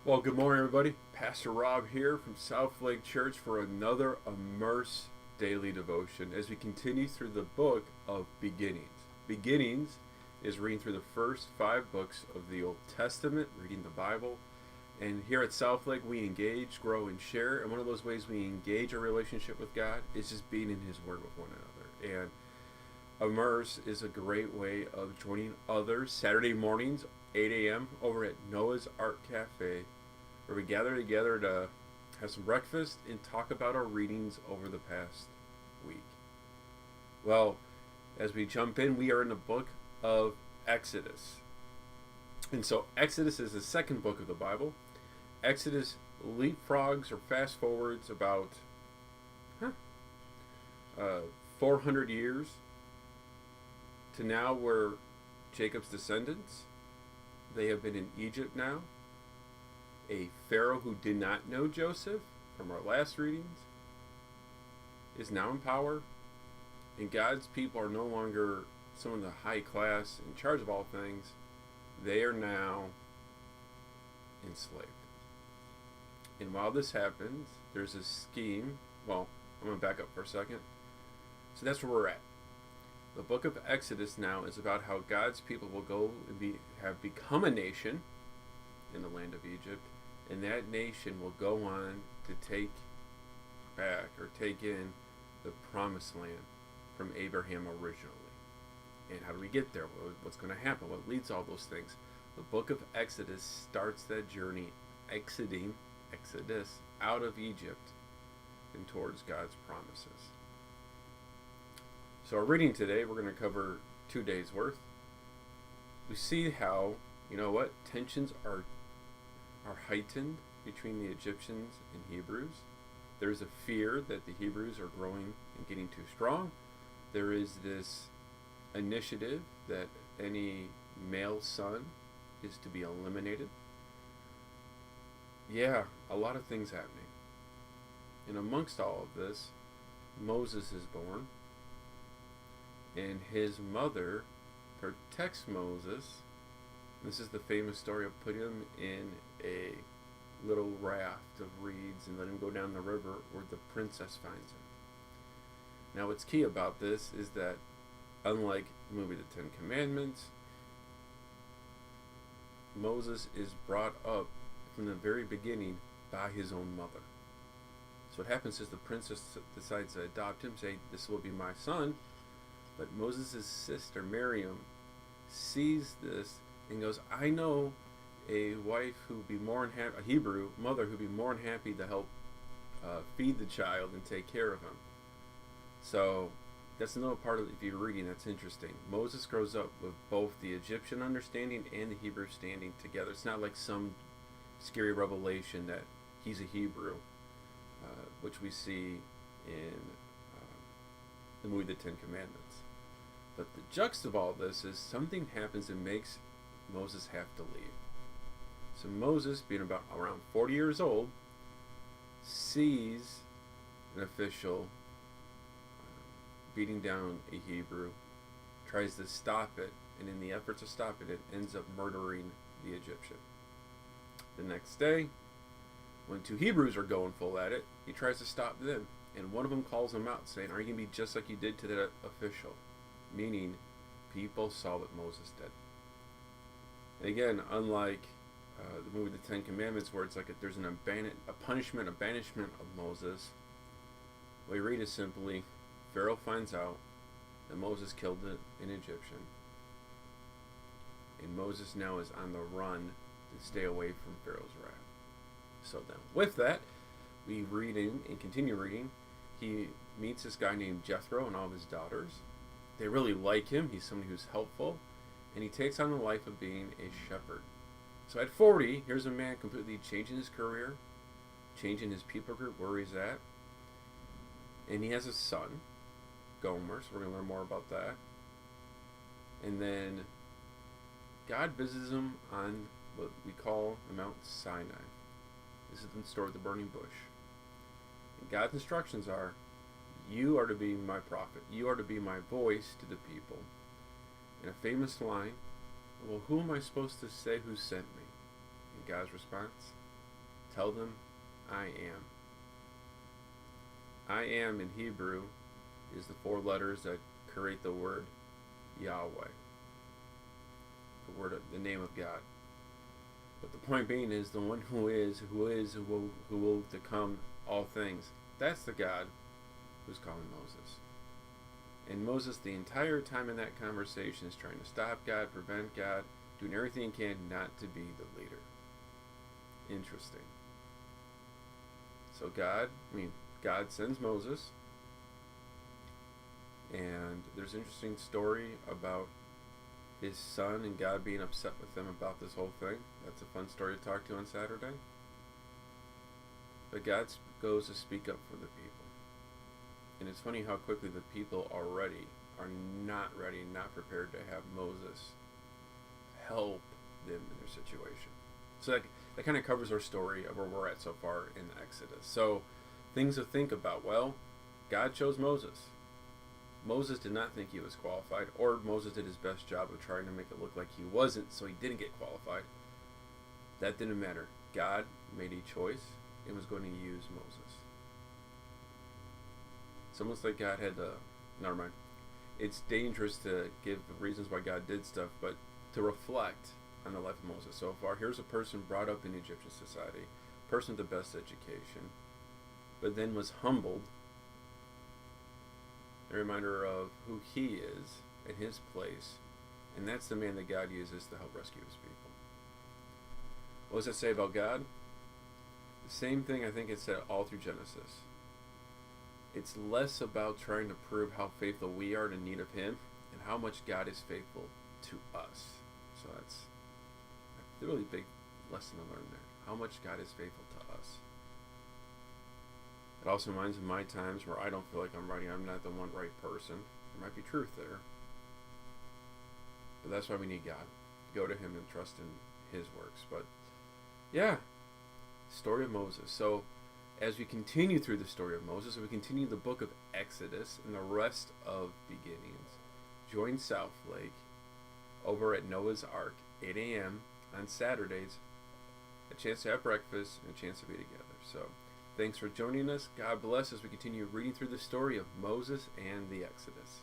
Well, good morning, everybody. Pastor Rob here from South Lake Church for another Immerse Daily Devotion as we continue through the book of Beginnings. Beginnings is reading through the first 5 books of the Old Testament, reading the Bible. And here at South Lake, we engage, grow, and share. And one of those ways we engage our relationship with God is just being in His Word with one another. And Immerse is a great way of joining others Saturday mornings, 8 a.m., over at Noah's Art Cafe, where we gather together to have some breakfast and talk about our readings over the past week. Well, as we jump in, we are in the book of Exodus. And so, Exodus is the second book of the Bible. Exodus leapfrogs or fast forwards about huh, 400 years to now, where Jacob's descendants, they have been in Egypt now. A Pharaoh who did not know Joseph from our last readings is now in power, and God's people are no longer some of the high class in charge of all things. They are now enslaved. And while this happens, there's a scheme. Well, I'm going to back up for a second. So that's where we're at. The book of Exodus now is about how God's people will go and have become a nation in the land of Egypt, and that nation will go on to take back or take in the promised land from Abraham originally. And how do we get there? What's going to happen? What leads all those things? The book of Exodus starts that journey, Exodus, out of Egypt and towards God's promises. So our reading today, we're going to cover 2 days worth. We see how, tensions are heightened between the Egyptians and Hebrews. There's a fear that the Hebrews are growing and getting too strong. There is this initiative that any male son is to be eliminated. Yeah, a lot of things happening. And amongst all of this, Moses is born, and his mother protects Moses. This is the famous story of putting him in a little raft of reeds and let him go down the river where the princess finds him. Now, what's key about this is that, unlike the movie The Ten Commandments, Moses is brought up from the very beginning by his own mother. So what happens is the princess decides to adopt him, say, "This will be my son." But Moses' sister, Miriam, sees this and goes, "I know a wife who'd be more than happy, a Hebrew mother who'd be more than happy to help feed the child and take care of him." So that's another part of, if you're reading, that's interesting. Moses grows up with both the Egyptian understanding and the Hebrew standing together. It's not like some scary revelation that he's a Hebrew, which we see in the movie The Ten Commandments. But the juxt of all this is something happens and makes Moses have to leave. So Moses, being about around 40 years old, sees an official beating down a Hebrew, tries to stop it, and in the efforts of stopping it, ends up murdering the Egyptian. The next day, when 2 Hebrews are going full at it, he tries to stop them, and one of them calls him out, saying, "Are you going to be just like you did to that official?" Meaning, people saw what Moses did. And again, unlike the movie The Ten Commandments, where it's like there's a punishment, a banishment of Moses, what we read is simply, Pharaoh finds out that Moses killed an Egyptian, and Moses now is on the run to stay away from Pharaoh's wrath. So then, with that, we read in and continue reading. He meets this guy named Jethro and all of his daughters. They really like him. He's somebody who's helpful, and he takes on the life of being a shepherd. So at 40, here's a man completely changing his career, changing his people group, where he's at, and he has a son, Gomer, so we're going to learn more about that. And then God visits him on what we call Mount Sinai. This is the story of the burning bush. And God's instructions are, you are to be my prophet. You are to be my voice to the people. And a famous line, well, who am I supposed to say who sent me? And God's response, tell them, I am. I am in Hebrew is the 4 letters that create the word Yahweh, the name of God. But the point being is the one who will become all things. That's the God who's calling Moses. And Moses, the entire time in that conversation, is trying to stop God, prevent God, doing everything he can not to be the leader. Interesting. So God sends Moses, and there's an interesting story about his son and God being upset with him about this whole thing. That's a fun story to talk to on Saturday. But God goes to speak up for the people. And it's funny how quickly the people already are not ready, not prepared to have Moses help them in their situation. So that kind of covers our story of where we're at so far in Exodus. So things to think about. Well, God chose Moses. Moses did not think he was qualified, or Moses did his best job of trying to make it look like he wasn't, so he didn't get qualified. That didn't matter. God made a choice and was going to use Moses. It's almost like God had to... Never mind. It's dangerous to give reasons why God did stuff, but to reflect on the life of Moses so far. Here's a person brought up in Egyptian society, person with the best education, but then was humbled. A reminder of who he is and his place, and that's the man that God uses to help rescue his people. What does it say about God? The same thing I think it said all through Genesis. It's less about trying to prove how faithful we are in need of him and how much God is faithful to us. So that's a really big lesson to learn there. How much God is faithful to us. It also reminds me of my times where I don't feel like I'm not the one right person. There might be truth there. But that's why we need God. Go to him and trust in his works. But yeah, story of Moses. So as we continue through the story of Moses, as we continue the book of Exodus and the rest of beginnings, join South Lake over at Noah's Ark, 8 a.m. on Saturdays. A chance to have breakfast and a chance to be together. So thanks for joining us. God bless as we continue reading through the story of Moses and the Exodus.